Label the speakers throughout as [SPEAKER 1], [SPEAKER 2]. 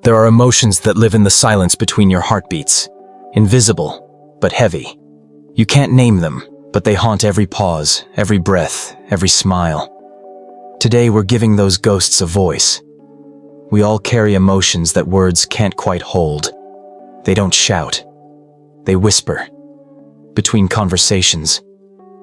[SPEAKER 1] There are emotions that live in the silence between your heartbeats, invisible, but heavy. You can't name them, but they haunt every pause, every breath, every smile. Today we're giving those ghosts a voice. We all carry emotions that words can't quite hold. They don't shout. They whisper. Between conversations,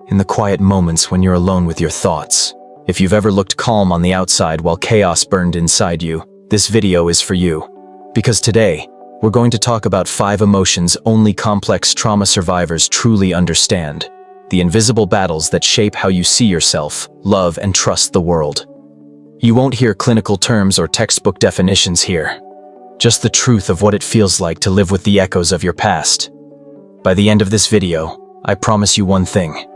[SPEAKER 1] in the quiet moments when you're alone with your thoughts. If you've ever looked calm on the outside while chaos burned inside you, this video is for you. Because today, we're going to talk about 5 emotions only complex trauma survivors truly understand. The invisible battles that shape how you see yourself, love, and trust the world. You won't hear clinical terms or textbook definitions here. Just the truth of what it feels like to live with the echoes of your past. By the end of this video, I promise you one thing.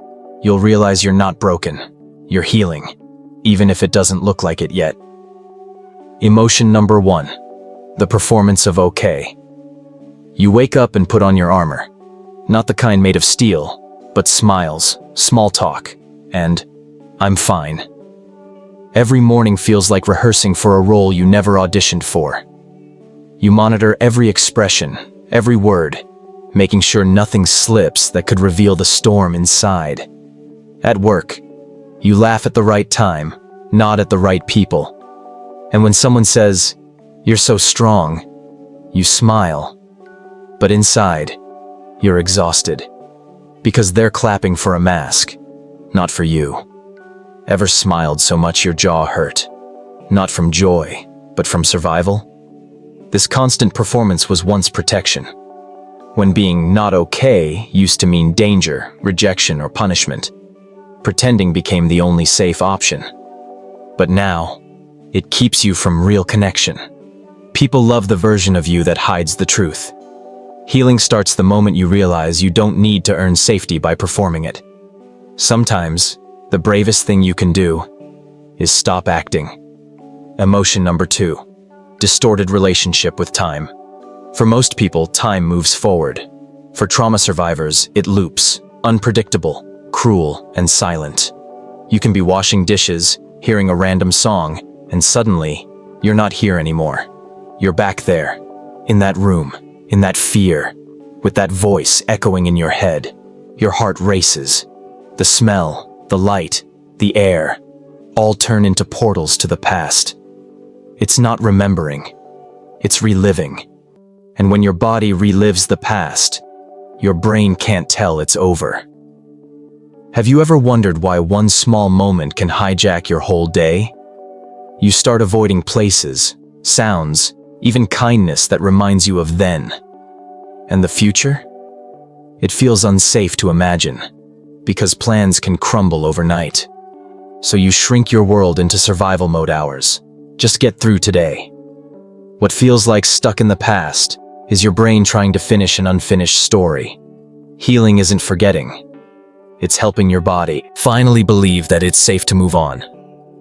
[SPEAKER 1] You'll realize you're not broken. You're healing, even if it doesn't look like it yet. Emotion number 1. The performance of okay. You wake up and put on your armor. Not the kind made of steel, but smiles, small talk, and I'm fine. Every morning feels like rehearsing for a role you never auditioned for. You monitor every expression, every word, making sure nothing slips that could reveal the storm inside. At work, you laugh at the right time, nod at the right people. And when someone says, "You're so strong," you smile. But inside, you're exhausted. Because they're clapping for a mask, not for you. Ever smiled so much your jaw hurt? Not from joy, but from survival? This constant performance was once protection. When being not okay used to mean danger, rejection, or punishment, pretending became the only safe option. But now, it keeps you from real connection. People love the version of you that hides the truth. Healing starts the moment you realize you don't need to earn safety by performing it. Sometimes, the bravest thing you can do is stop acting. Emotion number 2. Distorted relationship with time. For most people, time moves forward. For trauma survivors, it loops, unpredictable, cruel, and silent. You can be washing dishes, hearing a random song, and suddenly, you're not here anymore. You're back there, in that room, in that fear, with that voice echoing in your head. Your heart races. The smell, the light, the air, all turn into portals to the past. It's not remembering, it's reliving. And when your body relives the past, your brain can't tell it's over. Have you ever wondered why one small moment can hijack your whole day? You start avoiding places, sounds, even kindness that reminds you of then. And the future? It feels unsafe to imagine, because plans can crumble overnight. So you shrink your world into survival mode hours. Just get through today. What feels like stuck in the past is your brain trying to finish an unfinished story. Healing isn't forgetting. It's helping your body finally believe that it's safe to move on.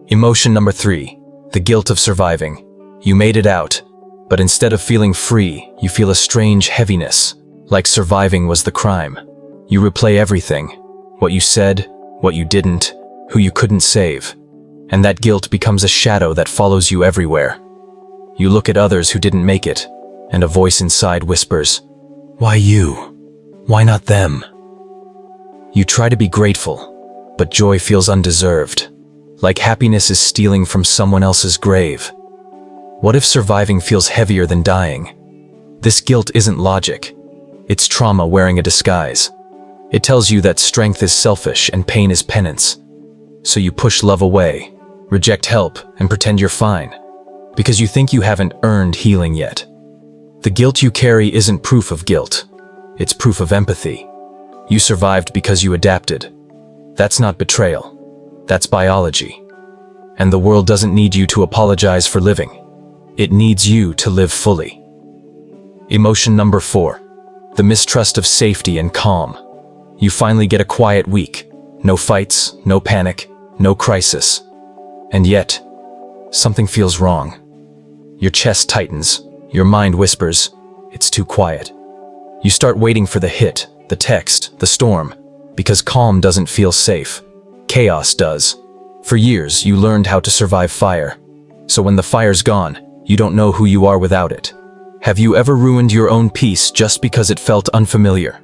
[SPEAKER 1] Emotion number 3. The guilt of surviving. You made it out, but instead of feeling free, you feel a strange heaviness, like surviving was the crime. You replay everything, what you said, what you didn't, who you couldn't save. And that guilt becomes a shadow that follows you everywhere. You look at others who didn't make it, and a voice inside whispers, "Why you? Why not them?" You try to be grateful, but joy feels undeserved, like happiness is stealing from someone else's grave. What if surviving feels heavier than dying? This guilt isn't logic. It's trauma wearing a disguise. It tells you that strength is selfish and pain is penance. So you push love away, reject help, and pretend you're fine, because you think you haven't earned healing yet. The guilt you carry isn't proof of guilt. It's proof of empathy. You survived because you adapted. That's not betrayal. That's biology. And the world doesn't need you to apologize for living. It needs you to live fully. Emotion number 4. The mistrust of safety and calm. You finally get a quiet week. No fights, no panic, no crisis. And yet, something feels wrong. Your chest tightens. Your mind whispers, "It's too quiet." You start waiting for the hit, the text, the storm, because calm doesn't feel safe. Chaos does. For years, you learned how to survive fire. So when the fire's gone, You don't know who you are without it. Have you ever ruined your own peace just because it felt unfamiliar?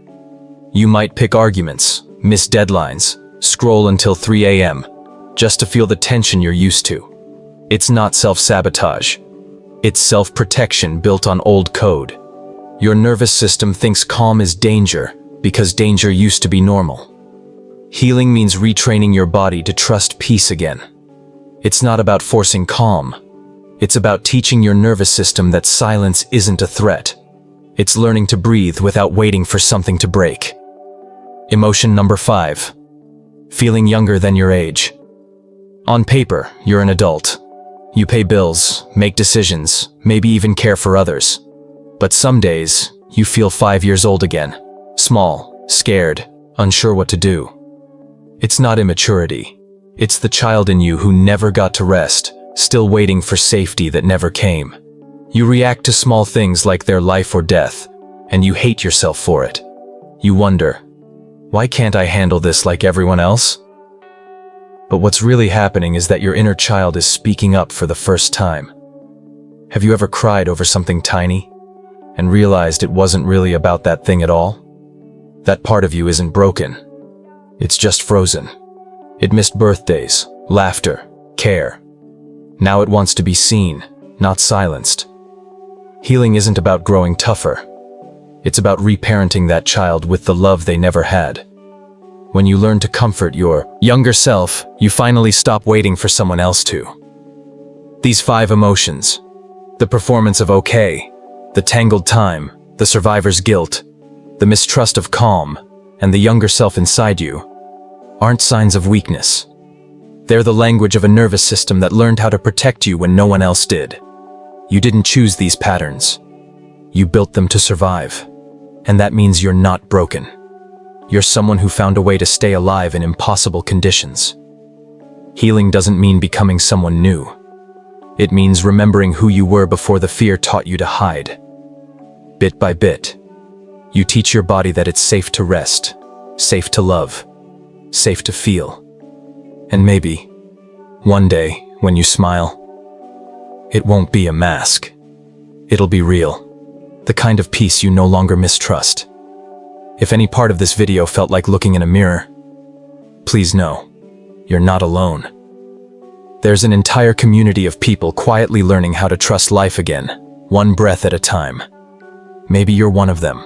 [SPEAKER 1] You might pick arguments, miss deadlines, scroll until 3 a.m. just to feel the tension you're used to. It's not self-sabotage. It's self-protection built on old code. Your nervous system thinks calm is danger because danger used to be normal. Healing means retraining your body to trust peace again. It's not about forcing calm. It's about teaching your nervous system that silence isn't a threat. It's learning to breathe without waiting for something to break. Emotion number 5. Feeling younger than your age. On paper, you're an adult. You pay bills, make decisions, maybe even care for others. But some days, you feel 5 years old again. Small, scared, unsure what to do. It's not immaturity. It's the child in you who never got to rest, still waiting for safety that never came. You react to small things like their life or death, and you hate yourself for it. You wonder, why can't I handle this like everyone else? But what's really happening is that your inner child is speaking up for the first time. Have you ever cried over something tiny and realized it wasn't really about that thing at all? That part of you isn't broken. It's just frozen. It missed birthdays, laughter, care. Now it wants to be seen, not silenced. Healing isn't about growing tougher. It's about reparenting that child with the love they never had. When you learn to comfort your younger self, you finally stop waiting for someone else to. These 5 emotions, the performance of okay, the tangled time, the survivor's guilt, the mistrust of calm, and the younger self inside you, aren't signs of weakness. They're the language of a nervous system that learned how to protect you when no one else did. You didn't choose these patterns. You built them to survive. And that means you're not broken. You're someone who found a way to stay alive in impossible conditions. Healing doesn't mean becoming someone new. It means remembering who you were before the fear taught you to hide. Bit by bit, you teach your body that it's safe to rest, safe to love, safe to feel. And maybe, one day, when you smile, it won't be a mask. It'll be real. The kind of peace you no longer mistrust. If any part of this video felt like looking in a mirror, please know, you're not alone. There's an entire community of people quietly learning how to trust life again, one breath at a time. Maybe you're one of them.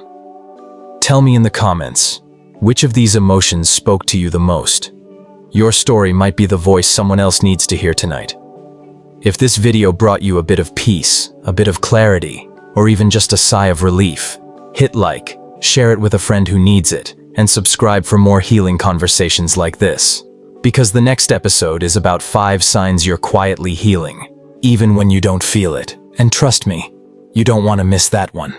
[SPEAKER 1] Tell me in the comments, which of these emotions spoke to you the most? Your story might be the voice someone else needs to hear tonight. If this video brought you a bit of peace, a bit of clarity, or even just a sigh of relief, hit like, share it with a friend who needs it, and subscribe for more healing conversations like this. Because the next episode is about 5 signs you're quietly healing, even when you don't feel it. And trust me, you don't want to miss that one.